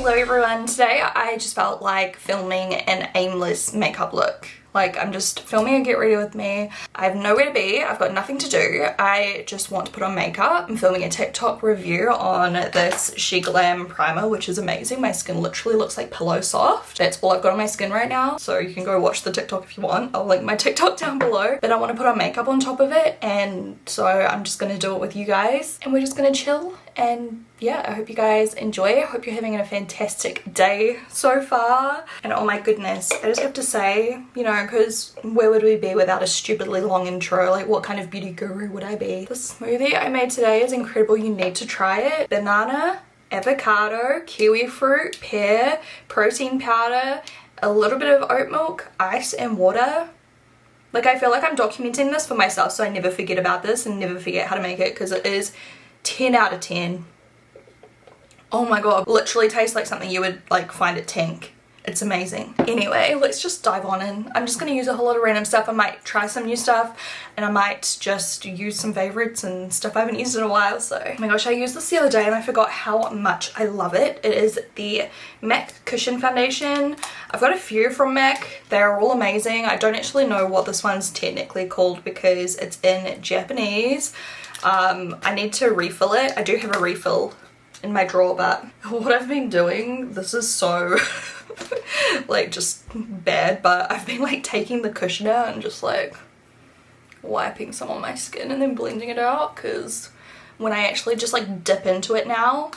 Hello everyone, today I just felt like filming an aimless makeup look. Like, I'm just filming a get ready with me. I have nowhere to be, I've got nothing to do. I just want to put on makeup. I'm filming a TikTok review on this SheGlam primer, which is amazing. My skin literally looks like pillow soft. That's all I've got on my skin right now. So you can go watch the TikTok if you want. I'll link my TikTok down below. But I want to put on makeup on top of it, and so I'm just gonna do it with you guys. And we're just gonna chill. And yeah, I hope you guys enjoy. I hope you're having a fantastic day so far. And oh my goodness, I just have to say, you know, because where would we be without a stupidly long intro? Like, what kind of beauty guru would I be? The smoothie I made today is incredible. You need to try it. Banana, avocado, kiwi fruit, pear, protein powder, a little bit of oat milk, ice and water. Like, I feel like I'm documenting this for myself so I never forget about this and never forget how to make it, because it is 10 out of 10. Oh my god, literally tastes like something you would like find at Tank. It's amazing. Anyway, let's just dive on in. I'm just gonna use a whole lot of random stuff. I might try some new stuff, and I might just use some favorites and stuff I haven't used in a while. So, oh my gosh, I used this the other day and I forgot how much I love it. It is the MAC Cushion Foundation. I've got a few from MAC. They're all amazing. I don't actually know what this one's technically called because it's in Japanese. I need to refill it. I do have a refill in my drawer, but what I've been doing, this is so like just bad, but I've been like taking the cushion out and just like wiping some on my skin and then blending it out, because when I actually just like dip into it now,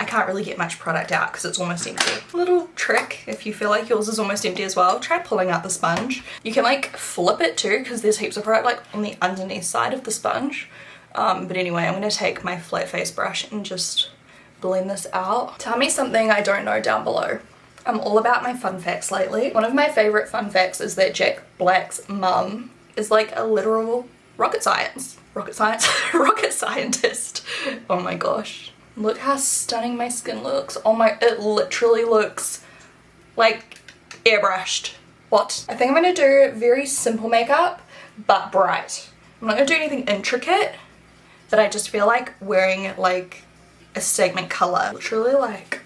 I can't really get much product out because it's almost empty. Little trick, if you feel like yours is almost empty as well, try pulling out the sponge. You can like flip it too, because there's heaps of product like on the underneath side of the sponge. But anyway, I'm going to take my flat face brush and just blend this out. Tell me something I don't know down below. I'm all about my fun facts lately. One of my favorite fun facts is that Jack Black's mum is like a literal rocket scientist. Oh my gosh. Look how stunning my skin looks. Oh my, it literally looks like airbrushed. What? I think I'm going to do very simple makeup, but bright. I'm not going to do anything intricate, but I just feel like wearing like a statement color. Literally like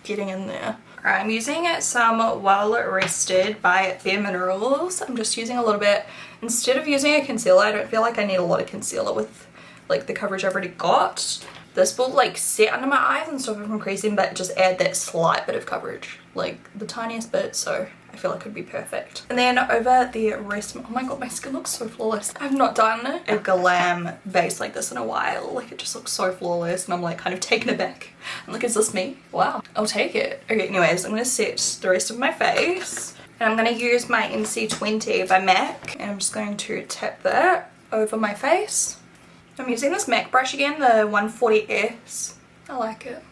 getting in there. Alright, I'm using some Well Rested by Bare Minerals. I'm just using a little bit. Instead of using a concealer, I don't feel like I need a lot of concealer with like the coverage I've already got. This will like set under my eyes and stop it from creasing, but just add that slight bit of coverage, like the tiniest bit, so I feel like it would be perfect. And then over the rest, oh my god, my skin looks so flawless. I've not done a glam base like this in a while. Like, it just looks so flawless and I'm like kind of taken aback. I'm like, is this me? Wow, I'll take it. Okay, anyways, I'm gonna set the rest of my face. And I'm gonna use my NC20 by MAC. And I'm just going to tap that over my face. I'm using this MAC brush again, the 140S. I like it.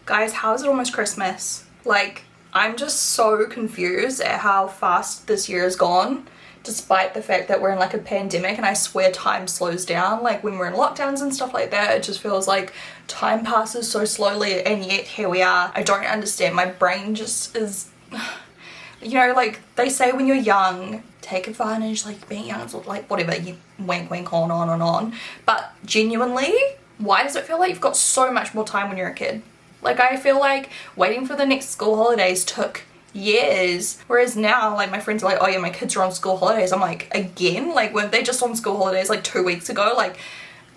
Guys, how is it almost Christmas? Like, I'm just so confused at how fast this year has gone, despite the fact that we're in like a pandemic, and I swear time slows down. Like, when we're in lockdowns and stuff like that, it just feels like time passes so slowly, and yet here we are. I don't understand. My brain just is, you know, like they say when you're young, take advantage, like being young is like whatever, you wank wank on and on. But genuinely, why does it feel like you've got so much more time when you're a kid? Like, I feel like waiting for the next school holidays took years, whereas now like my friends are like, oh yeah, my kids are on school holidays. I'm like, again? Like, weren't they just on school holidays like 2 weeks ago? Like,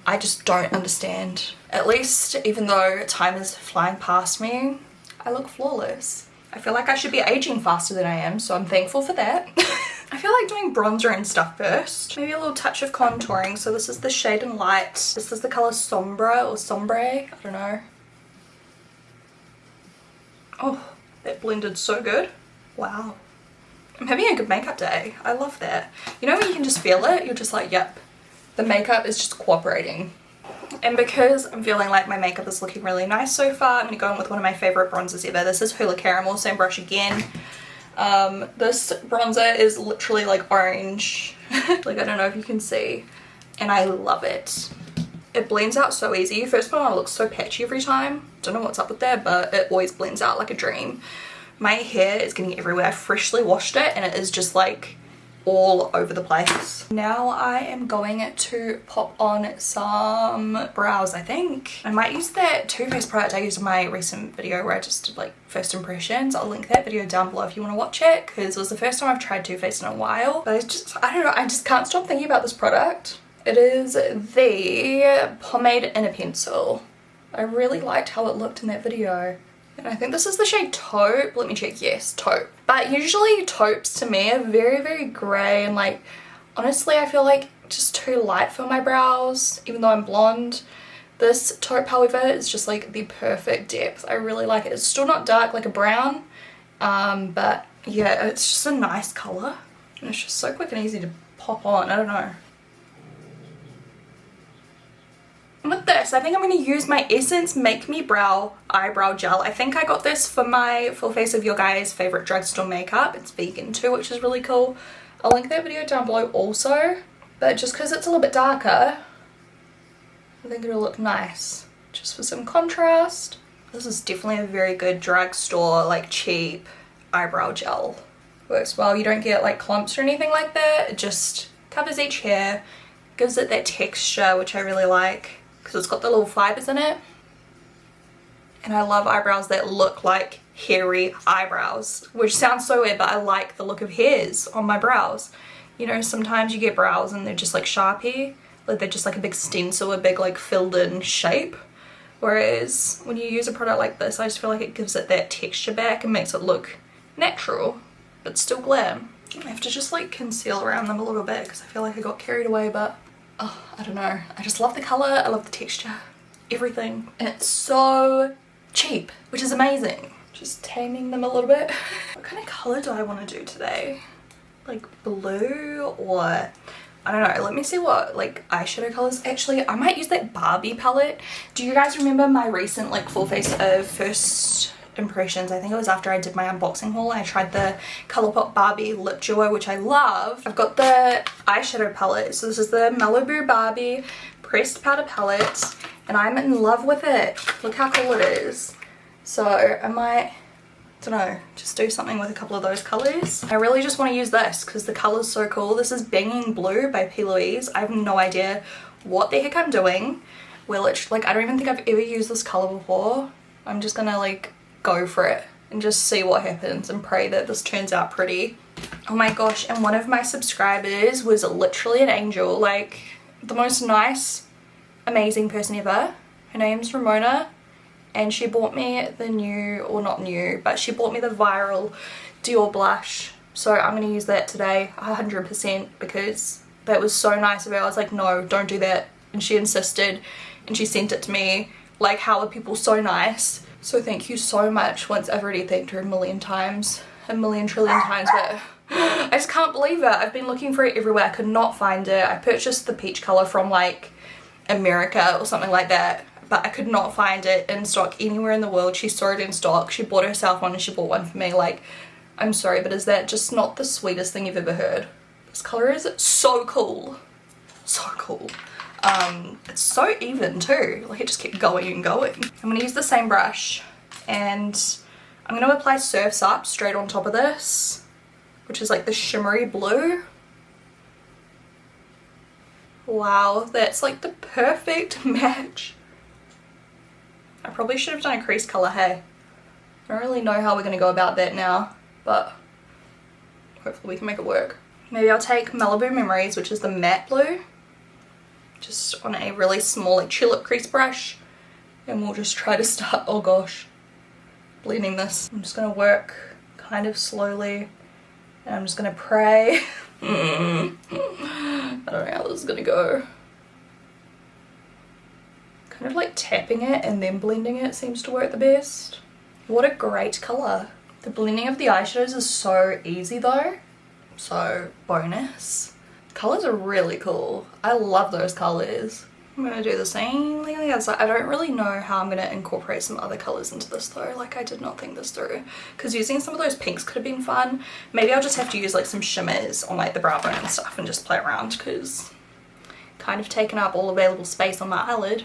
I just don't understand. At least, even though time is flying past me, I look flawless. I feel like I should be aging faster than I am, so I'm thankful for that. I feel like doing bronzer and stuff first. Maybe a little touch of contouring. So this is the Shade and Light. This is the color Sombre or Sombre, I don't know. Oh, that blended so good. Wow. I'm having a good makeup day. I love that. You know when you can just feel it? You're just like, yep, the makeup is just cooperating. And because I'm feeling like my makeup is looking really nice so far, I'm going to go in with one of my favourite bronzers ever. This is Hula Caramel, same brush again. This bronzer is literally like orange. Like, I don't know if you can see. And I love it. It blends out so easy. First of all, it looks so patchy every time. Don't know what's up with that, but it always blends out like a dream. My hair is getting everywhere. I freshly washed it and it is just like all over the place. Now I am going to pop on some brows, I think. I might use that Too Faced product I used in my recent video where I just did like first impressions. I'll link that video down below if you want to watch it, because it was the first time I've tried Too Faced in a while. But I don't know, I just can't stop thinking about this product. It is the Pomade Inner Pencil. I really liked how it looked in that video. And I think this is the shade Taupe. Let me check. Yes, Taupe. But usually taupes to me are very, very grey, and like honestly I feel like just too light for my brows even though I'm blonde. This taupe however is just like the perfect depth. I really like it. It's still not dark like a brown, but yeah, it's just a nice colour and it's just so quick and easy to pop on. I don't know. With this, I think I'm going to use my Essence Make Me Brow Eyebrow Gel. I think I got this for my full face of your guys' favourite drugstore makeup. It's vegan too, which is really cool. I'll link that video down below also. But just because it's a little bit darker, I think it'll look nice. Just for some contrast. This is definitely a very good drugstore, like cheap eyebrow gel. Works well. You don't get like clumps or anything like that. It just covers each hair. Gives it that texture, which I really like, because it's got the little fibers in it. And I love eyebrows that look like hairy eyebrows, which sounds so weird, but I like the look of hairs on my brows. You know, sometimes you get brows and they're just like Sharpie, like they're just like a big stencil, a big like filled in shape. Whereas when you use a product like this, I just feel like it gives it that texture back and makes it look natural, but still glam. I have to just like conceal around them a little bit because I feel like I got carried away, but oh, I don't know. I just love the colour, I love the texture, everything. And it's so cheap, which is amazing. Just taming them a little bit. What kind of colour do I want to do today? Like blue or I don't know. Let me see what like eyeshadow colours. Actually, I might use that Barbie palette. Do you guys remember my recent like full face of first impressions? I think it was after I did my unboxing haul. I tried the ColourPop Barbie lip duo, which I love. I've got the eyeshadow palette. So this is the Malibu Barbie pressed powder palette and I'm in love with it. Look how cool it is. So I might, don't know, just do something with a couple of those colours. I really just want to use this because the colour's so cool. This is Banging Blue by P. Louise. I have no idea what the heck I'm doing. Well, it's like I don't even think I've ever used this colour before. I'm just gonna like go for it and just see what happens and pray that this turns out pretty. Oh my gosh, and one of my subscribers was literally an angel, like the most nice, amazing person ever. Her name's Ramona and she bought me the new, or not new, but she bought me the Viral Dior blush. So I'm going to use that today 100% because that was so nice of her. I was like, no, don't do that. And she insisted and she sent it to me. Like, how are people so nice? So thank you so much. Once I've already thanked her a million times, a million trillion times, but I just can't believe it. I've been looking for it everywhere. I could not find it. I purchased the peach color from like America or something like that, but I could not find it in stock anywhere in the world. She saw it in stock. She bought herself one and she bought one for me. Like, I'm sorry, but is that just not the sweetest thing you've ever heard? This color is so cool. So cool. It's so even too. Like, it just kept going and going. I'm going to use the same brush and I'm going to apply Surf's Up straight on top of this, which is like the shimmery blue. Wow, that's like the perfect match. I probably should have done a crease colour, hey? I don't really know how we're going to go about that now, but hopefully we can make it work. Maybe I'll take Malibu Memories, which is the matte blue, just on a really small like tulip crease brush, and we'll just try to start, oh gosh, blending this. I'm just going to work kind of slowly and I'm just going to pray. I don't know how this is going to go. Kind of like tapping it and then blending it seems to work the best. What a great colour. The blending of the eyeshadows is so easy though, so bonus. Colours are really cool. I love those colours. I'm going to do the same thing on the other side. I don't really know how I'm going to incorporate some other colours into this though. Like, I did not think this through, because using some of those pinks could have been fun. Maybe I'll just have to use like some shimmers on like the brow bone and stuff and just play around, because kind of taken up all available space on my eyelid.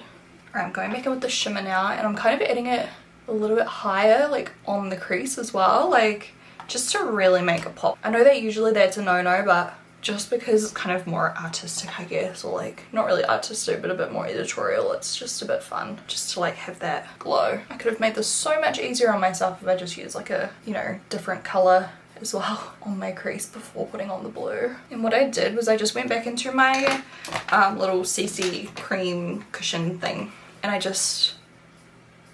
Alright, I'm going back in with the shimmer now and I'm kind of adding it a little bit higher, like on the crease as well, like just to really make it pop. I know that usually that's a no-no, but just because it's kind of more artistic, I guess, or like not really artistic but a bit more editorial. It's just a bit fun just to like have that glow. I could have made this so much easier on myself if I just used like a, you know, different color as well on my crease before putting on the blue. And what I did was I just went back into my little CC cream cushion thing and I just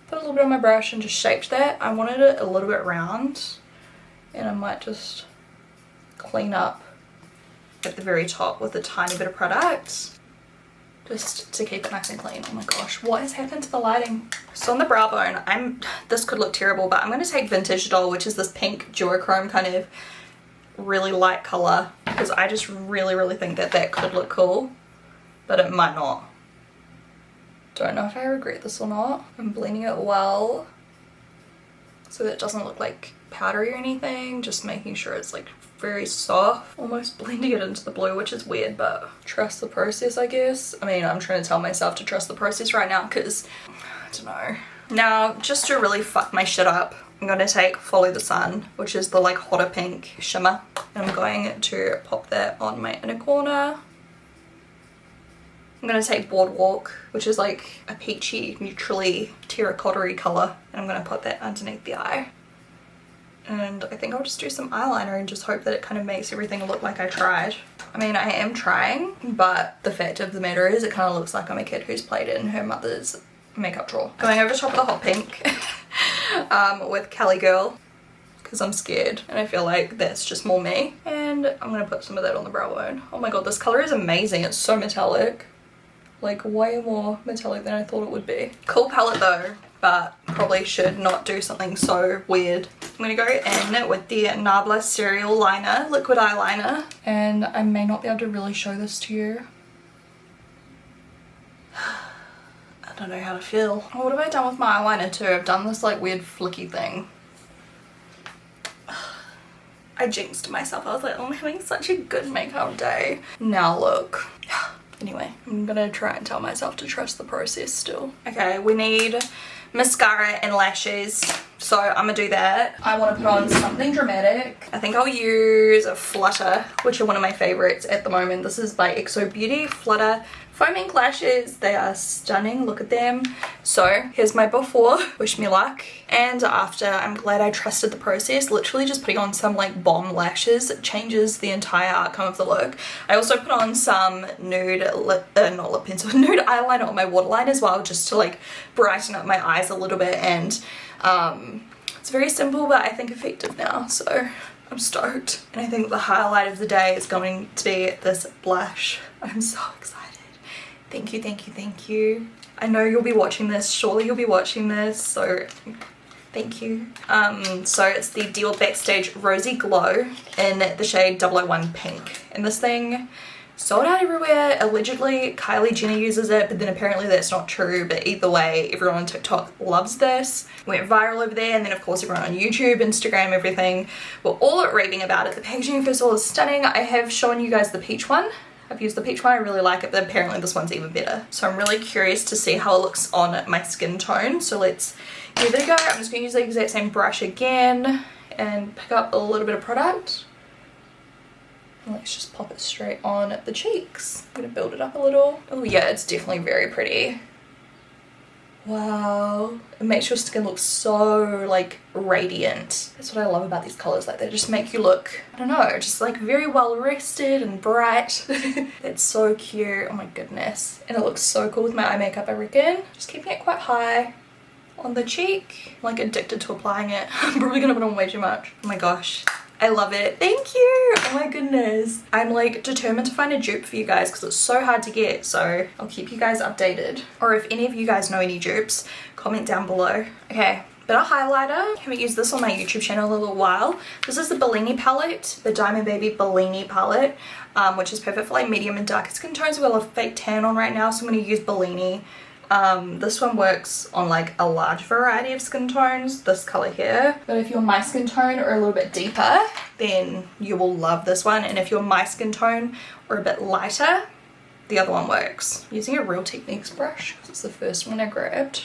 put a little bit on my brush and just shaped that. I wanted it a little bit round and I might just clean up at the very top with a tiny bit of product just to keep it nice and clean. Oh my gosh, what has happened to the lighting? So on the brow bone, this could look terrible, but I'm going to take Vintage Doll, which is this pink duochrome kind of really light color, because I just really think that that could look cool, but it might not. Don't know if I regret this or not. I'm blending it well so that it doesn't look like powdery or anything, just making sure it's like very soft, almost blending it into the blue, which is weird, but trust the process, I guess. I mean, I'm trying to tell myself to trust the process right now because I don't know. Now, just to really fuck my shit up, I'm going to take Follow the Sun, which is the like hotter pink shimmer, and I'm going to pop that on my inner corner. I'm going to take Boardwalk, which is like a peachy, neutrally terracotta-y colour, and I'm going to put that underneath the eye. And I think I'll just do some eyeliner and just hope that it kind of makes everything look like I tried. I mean, I am trying, but the fact of the matter is it kind of looks like I'm a kid who's played in her mother's makeup drawer. Going over top of the hot pink with Cali Girl, because I'm scared and I feel like that's just more me. And I'm going to put some of that on the brow bone. Oh my god, this colour is amazing. It's so metallic. Like way more metallic than I thought it would be. Cool palette though, but probably should not do something so weird. I'm going to go in with the Nabla Serial Liner, liquid eyeliner. And I may not be able to really show this to you. I don't know how to feel. Oh, what have I done with my eyeliner too? I've done this like weird flicky thing. I jinxed myself. I was like, oh, I'm having such a good makeup day. Now look. Anyway, I'm gonna try and tell myself to trust the process still. Okay, we need mascara and lashes, so I'm gonna do that. I want to put on something dramatic. I think I'll use Flutter, which are one of my favorites at the moment. This is by XO Beauty, Flutter foam ink lashes. They are stunning, look at them. So here's my before, wish me luck, and after. I'm glad I trusted the process. Literally just putting on some like bomb lashes changes the entire outcome of the look. I also put on some nude nude eyeliner on my waterline as well, just to like brighten up my eyes a little bit, and it's very simple but I think effective now, so I'm stoked. And I think the highlight of the day is going to be this blush. I'm so excited. Thank you, thank you, thank you. I know you'll be watching this, surely you'll be watching this, so thank you. So it's the Dior Backstage Rosy Glow in the shade 001 Pink. And this thing sold out everywhere. Allegedly Kylie Jenner uses it, but then apparently that's not true. But either way, everyone on TikTok loves this. Went viral over there, and then of course everyone on YouTube, Instagram, everything were all raving about it. The packaging first of all is stunning. I have shown you guys the peach one. I've used the peach one, I really like it, but apparently this one's even better. So I'm really curious to see how it looks on my skin tone. So let's give it a go. I'm just going to use the exact same brush again and pick up a little bit of product. And let's just pop it straight on the cheeks. I'm going to build it up a little. Oh yeah, it's definitely very pretty. Wow. It makes your skin look so like radiant. That's what I love about these colours, like they just make you look, I don't know, just like very well rested and bright. That's so cute. Oh my goodness. And it looks so cool with my eye makeup, I reckon. Just keeping it quite high on the cheek. I'm like addicted to applying it. I'm probably gonna put on way too much. Oh my gosh. I love it. Thank you. Oh my goodness. I'm like determined to find a dupe for you guys because it's so hard to get. So I'll keep you guys updated. Or if any of you guys know any dupes, comment down below. Okay, bit of highlighter. Haven't used this on my YouTube channel in a little while. This is the Bellini palette, the Diamond Baby Bellini palette, which is perfect for like medium and darker skin tones. I've got a fake tan on right now, so I'm going to use Bellini. This one works on like a large variety of skin tones, this color here. But if you're my skin tone or a little bit deeper, then you will love this one. And if you're my skin tone or a bit lighter, the other one works. I'm using a Real Techniques brush because it's the first one I grabbed.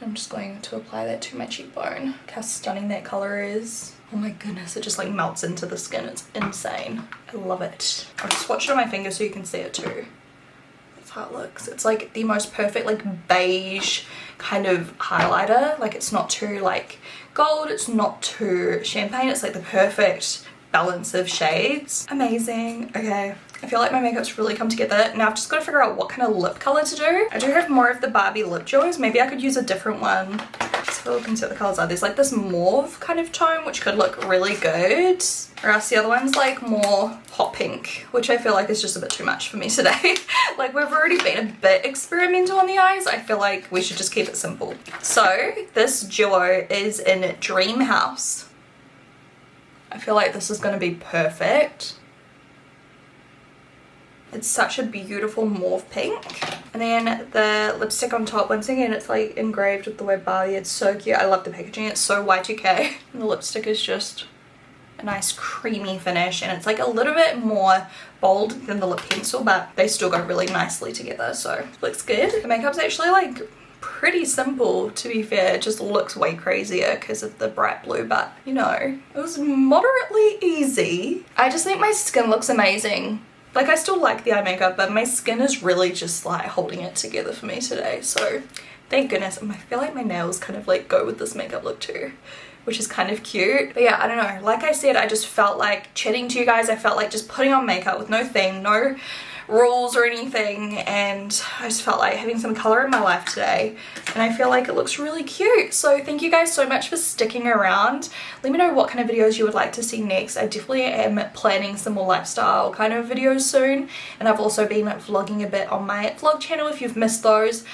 I'm just going to apply that to my cheekbone. Look how stunning that color is. Oh my goodness, it just like melts into the skin. It's insane. I love it. I'll just swatch it on my finger so you can see it too. That's how it looks. It's like the most perfect like beige kind of highlighter. Like it's not too like gold, it's not too champagne. It's like the perfect balance of shades. Amazing. Okay, I feel like my makeup's really come together. Now I've just got to figure out what kind of lip color to do. I do have more of the Barbie lip jewels. Maybe I could use a different one. Let's have a look and see what the colors are. There's like this mauve kind of tone which could look really good, or else the other one's like more hot pink, which I feel like is just a bit too much for me today. Like we've already been a bit experimental on the eyes. I feel like we should just keep it simple. So this duo is in Dream House. I feel like this is going to be perfect. It's such a beautiful mauve pink. And then the lipstick on top, once again, it's like engraved with the word Barbie. It's so cute. I love the packaging. It's so Y2K. And the lipstick is just a nice creamy finish. And it's like a little bit more bold than the lip pencil, but they still go really nicely together. So looks good. The makeup's actually like pretty simple, to be fair. It just looks way crazier because of the bright blue, but you know, it was moderately easy. I just think my skin looks amazing. Like I still like the eye makeup, but my skin is really just like holding it together for me today, so thank goodness. And I feel like my nails kind of like go with this makeup look too, which is kind of cute. But yeah, I don't know, like I said, I just felt like chatting to you guys. I felt like just putting on makeup with no theme, no rules or anything, and I just felt like having some color in my life today, and I feel like it looks really cute. So thank you guys so much for sticking around. Let me know what kind of videos you would like to see next. I definitely am planning some more lifestyle kind of videos soon, and I've also been vlogging a bit on my vlog channel if you've missed those.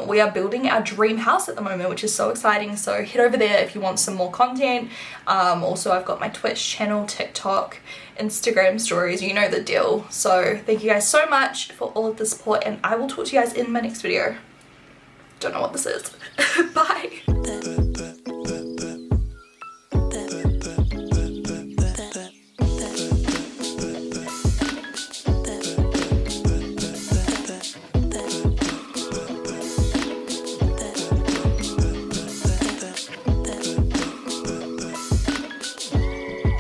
We are building our dream house at the moment, which is so exciting, so head over there if you want some more content. Also I've got my Twitch channel, TikTok, Instagram stories, you know the deal. So thank you guys so much for all of the support, and I will talk to you guys in my next video. Don't know what this is. Bye.